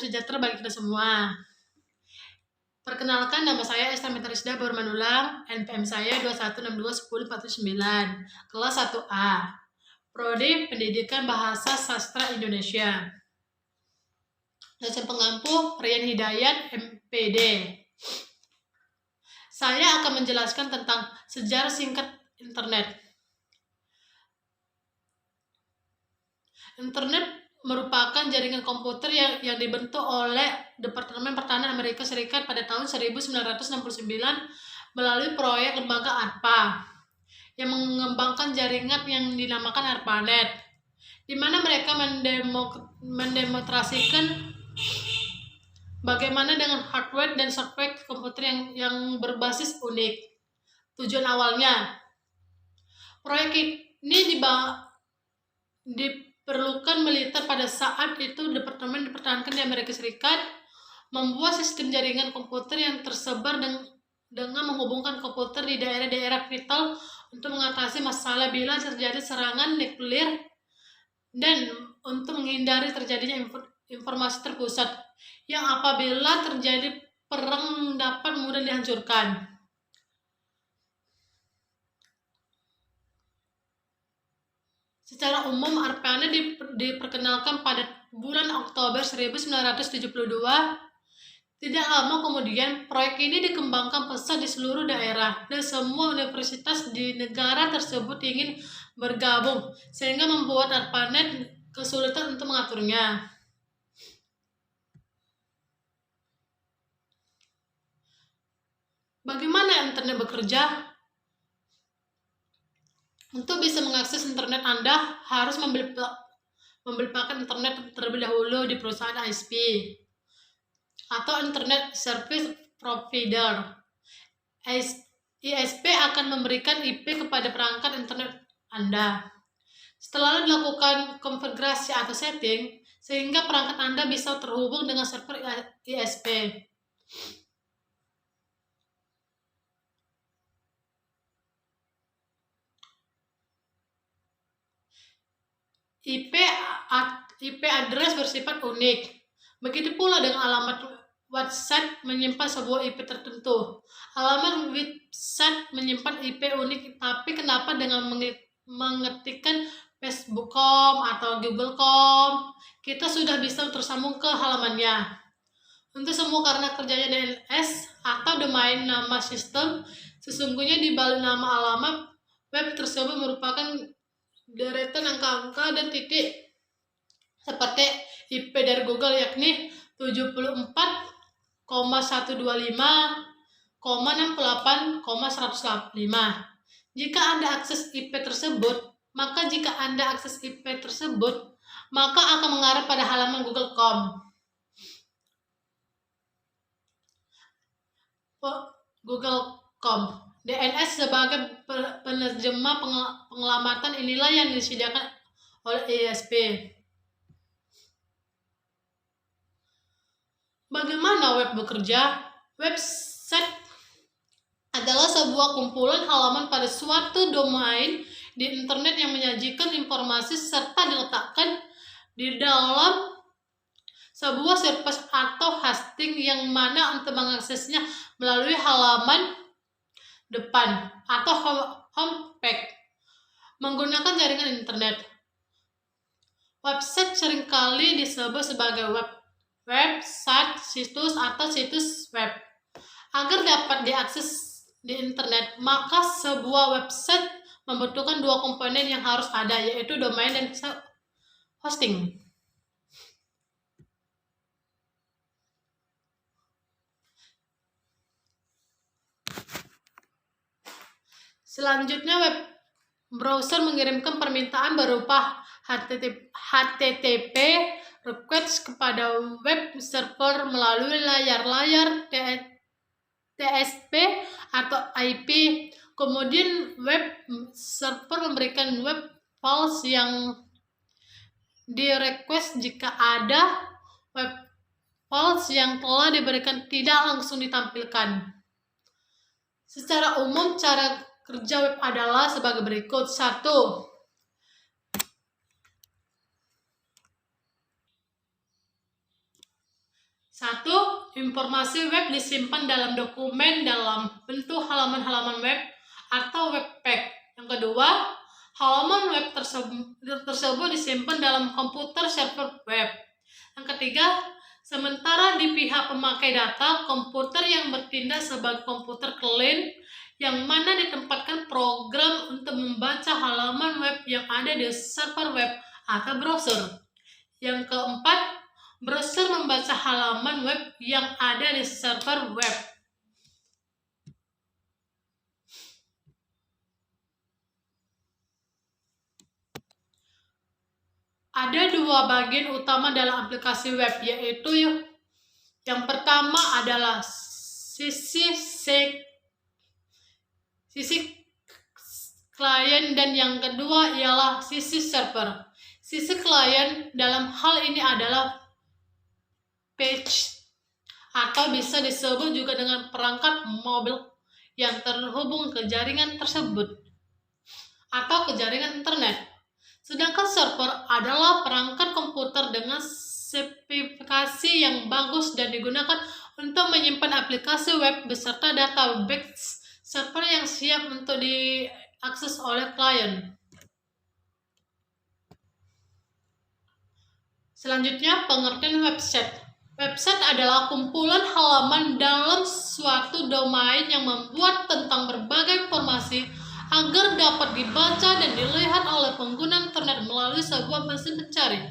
salam sejahtera bagi kita semua. Perkenalkan, nama saya Esta Mitarisda Bormanulang, NPM saya 21621049, kelas 1A, Prodi Pendidikan Bahasa Sastra Indonesia. Dosen pengampu Rian Hidayat, MPD. Saya akan menjelaskan tentang sejarah singkat internet. Internet merupakan jaringan komputer yang dibentuk oleh Departemen Pertahanan Amerika Serikat pada tahun 1969 melalui proyek lembaga ARPA yang mengembangkan jaringan yang dinamakan ARPANET, di mana mereka mendemonstrasikan bagaimana dengan hardware dan software komputer yang berbasis unik. Tujuan awalnya, proyek ini diperlukan militer pada saat itu. Departemen Dipertahankan di Amerika Serikat membuat sistem jaringan komputer yang tersebar dengan menghubungkan komputer di daerah-daerah vital untuk mengatasi masalah bila terjadi serangan nuklir dan untuk menghindari terjadinya informasi terpusat yang apabila terjadi perang dapat mudah dihancurkan. Secara umum, ARPANET diperkenalkan pada bulan Oktober 1972. Tidak lama kemudian, proyek ini dikembangkan pesat di seluruh daerah, dan semua universitas di negara tersebut ingin bergabung, sehingga membuat ARPANET kesulitan untuk mengaturnya. Bagaimana internet bekerja? Untuk bisa mengakses internet, Anda harus membeli paket internet terlebih dahulu di perusahaan ISP atau Internet Service Provider. ISP akan memberikan IP kepada perangkat internet Anda. Setelah dilakukan konfigurasi atau setting, sehingga perangkat Anda bisa terhubung dengan server ISP. IP address bersifat unik. Begitu pula dengan alamat website menyimpan sebuah IP tertentu. Alamat website menyimpan IP unik, tapi kenapa dengan mengetikkan Facebook.com atau Google.com, kita sudah bisa tersambung ke halamannya? Untuk semua karena kerjanya DNS atau domain nama sistem. Sesungguhnya di balik nama alamat web tersebut merupakan deretan angka-angka dan titik seperti IP dari Google, yakni 74,125,68,105. Jika Anda akses IP tersebut, maka akan mengarah pada halaman Google.com. DNS sebagai penerjemah penyelamatan inilah yang disediakan oleh ISP. Bagaimana web bekerja? Website adalah sebuah kumpulan halaman pada suatu domain di internet yang menyajikan informasi serta diletakkan di dalam sebuah situs atau hosting yang mana untuk mengaksesnya melalui halaman depan atau homepage menggunakan jaringan internet. Website seringkali disebut sebagai website, situs, atau situs web. Agar dapat diakses di internet, maka sebuah website membutuhkan dua komponen yang harus ada, yaitu domain dan hosting. Selanjutnya, web browser mengirimkan permintaan berupa HTTP request kepada web server melalui layar TCP atau IP. Kemudian web server memberikan web files yang di-request. Jika ada web files yang telah diberikan tidak langsung ditampilkan. Secara umum, cara kerja web adalah sebagai berikut. 1. Satu, informasi web disimpan dalam dokumen dalam bentuk halaman-halaman web atau web pack. Yang kedua, halaman web tersebut disimpan dalam komputer server web. Yang ketiga, sementara di pihak pemakai data, komputer yang bertindak sebagai komputer klien yang mana ditempatkan program untuk membaca halaman web yang ada di server web atau browser. Yang keempat, browser membaca halaman web yang ada di server web. Ada dua bagian utama dalam aplikasi web, yaitu yang pertama adalah sisi klien dan yang kedua ialah sisi server. Sisi klien dalam hal ini adalah page atau bisa disebut juga dengan perangkat mobil yang terhubung ke jaringan tersebut atau ke jaringan internet. Sedangkan server adalah perangkat komputer dengan spesifikasi yang bagus dan digunakan untuk menyimpan aplikasi web beserta database server yang siap untuk diakses oleh klien. Selanjutnya, pengertian website. Website adalah kumpulan halaman dalam suatu domain yang membuat tentang berbagai informasi agar dapat dibaca dan dilihat oleh pengguna internet melalui sebuah mesin pencari.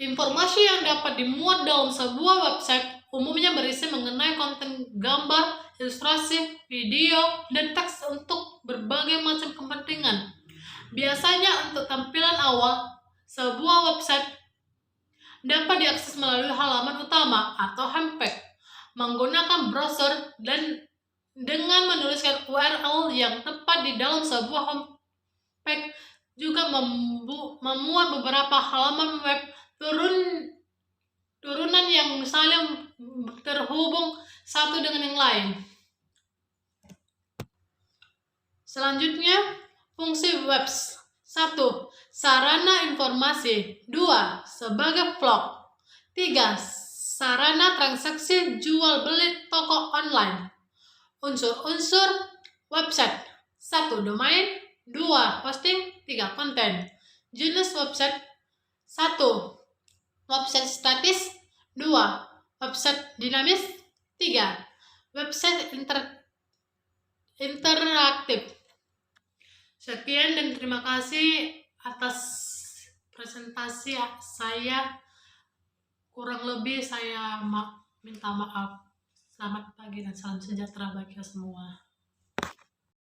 Informasi yang dapat dimuat dalam sebuah website umumnya berisi mengenai konten gambar, ilustrasi, video, dan teks untuk berbagai macam kepentingan. Biasanya untuk tampilan awal, sebuah website dapat diakses melalui halaman utama atau homepage, menggunakan browser dan dengan menuliskan URL yang tepat di dalam sebuah homepage juga memuat beberapa halaman web turunan yang saling terhubung satu dengan yang lain. Selanjutnya, fungsi web. 1. Sarana informasi. 2. Sebagai vlog. 3. Sarana transaksi jual beli toko online. Unsur-unsur website. 1. Domain. 2. Hosting. 3. Konten. Jenis website. 1. Website statis. 2. Website dinamis. 3. Website interaktif. Sekian dan terima kasih atas presentasi saya. Kurang lebih saya minta maaf. Selamat pagi dan salam sejahtera bagi kita semua.